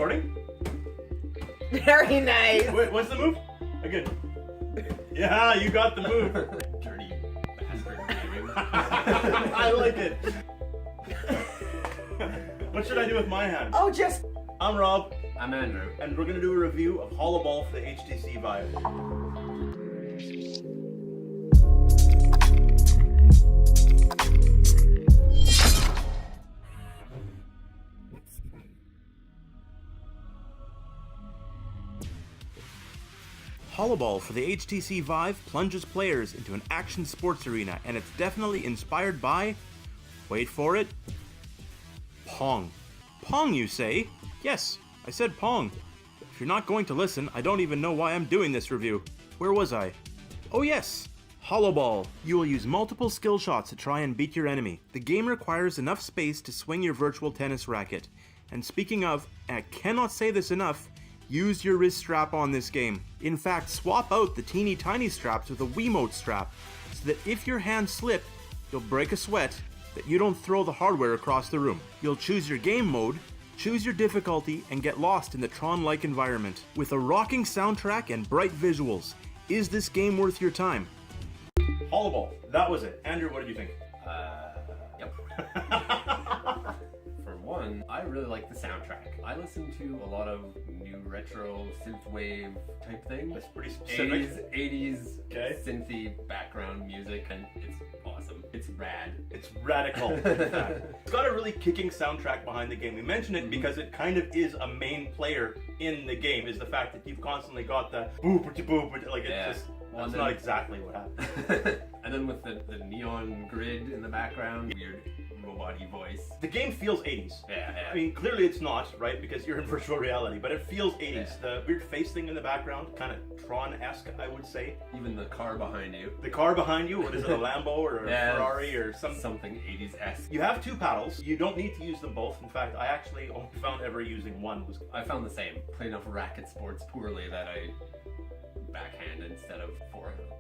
recording? Very nice. Wait, what's the move? Again. Yeah, you got the move. Dirty bastard gaming. I like it. What should I do with my hand? Oh, just... I'm Rob, I'm Andrew. and we're going to do a review of Holoball for the HTC Vive. Holoball for the HTC Vive plunges players into an action sports arena, and it's definitely inspired by, wait for it, Pong. Pong, you say? Yes, I said Pong. If you're not going to listen, I don't even know why I'm doing this review. Where was I? Oh yes, Holoball. You will use multiple skill shots to try and beat your enemy. The game requires enough space to swing your virtual tennis racket. And speaking of, and I cannot say this enough, use your wrist strap on this game. In fact, swap out the teeny tiny straps with a Wiimote strap, so that if your hands slip, you'll break a sweat, that you don't throw the hardware across the room. You'll choose your game mode, choose your difficulty, and get lost in the Tron-like environment. With a rocking soundtrack and bright visuals, is this game worth your time? Holoball, that was it. Andrew, what did you think? Yep. For one, I really like the soundtrack. I listen to a lot of new retro synthwave type things. That's pretty specific. 80s Okay. synthy background music, and it's awesome. It's rad. It's radical. It's got a really kicking soundtrack behind the game. We mention it because it kind of is a main player in the game, is the fact that you've constantly got the boop, like it's just, that's not exactly what happened. And then with the neon grid in the background, weird robot-y voice. The game feels 80s. Yeah. I mean, clearly it's not, right? Because you're in virtual reality, but it feels 80s. Yeah. The weird face thing in the background, kind of Tron-esque, I would say. Even the car behind you. The car behind you, what is it, a Lambo or a Yeah, Ferrari or something 80s-esque. You have two paddles. You don't need to use them both. In fact, I actually only found ever using one. I found the same. Play enough racket sports poorly that I backhand instead of forehanding.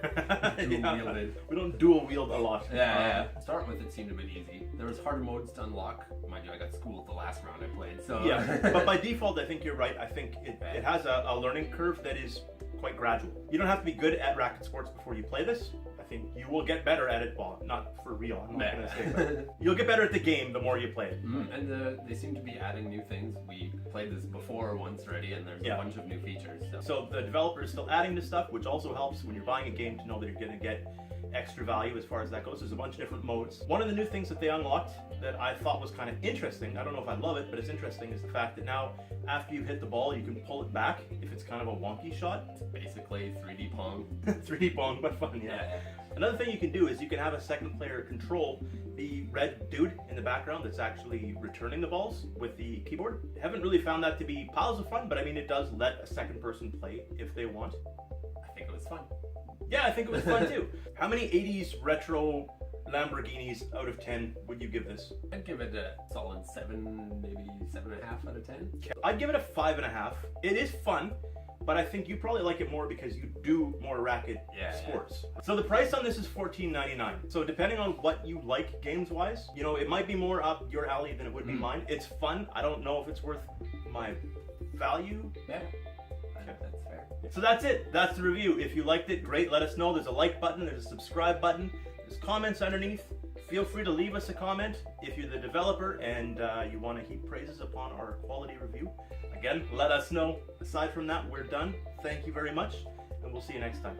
Dual-wielded. We don't dual wield a lot. Yeah. Start with it seemed a bit easy. There was harder modes to unlock. Mind you, I got schooled the last round I played, so... Yeah, but by default, I think you're right. I think it has a learning curve that is quite gradual. You don't have to be good at racket sports before you play this. I think you will get better at it. Well, not for real. I'm not going to say that. You'll get better at the game the more you play it. And they seem to be adding new things. We played this before once already, and there's a bunch of new features. So the developer is still adding this stuff, which also helps when you're buying a game to know that you're going to get extra value as far as that goes. There's a bunch of different modes. One of the new things that they unlocked that I thought was kind of interesting, I don't know if I love it, but it's interesting, is the fact that now after you've hit the ball, you can pull it back if it's kind of a wonky shot. it's basically 3D Pong. 3D Pong, but fun, yeah. Another thing you can do is you can have a second player control the red dude in the background that's actually returning the balls with the keyboard. I haven't really found that to be piles of fun, but I mean, it does let a second person play if they want. I think it was fun. Yeah, I think it was fun too. How many 80s retro Lamborghinis out of 10 would you give this? I'd give it a solid 7, maybe 7.5 out of 10. I'd give it a 5.5. It is fun, but I think you probably like it more because you do more racket sports. So the price on this is $14.99. So depending on what you like games-wise, you know, it might be more up your alley than it would be mine. It's fun. I don't know if it's worth my value. Yeah. That's fair. So that's it. That's the review. If you liked it, great. Let us know. There's a like button. There's a subscribe button. There's comments underneath. Feel free to leave us a comment if you're the developer and you want to heap praises upon our quality review. Again, let us know. Aside from that, we're done. Thank you very much, and we'll see you next time.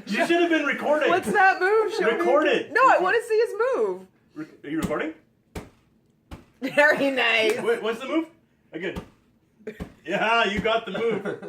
You should have been recording. What's that move? Record it. No, I want to see his move. Are you recording? Very nice. Wait, what's the move? Again. Yeah, you got the move.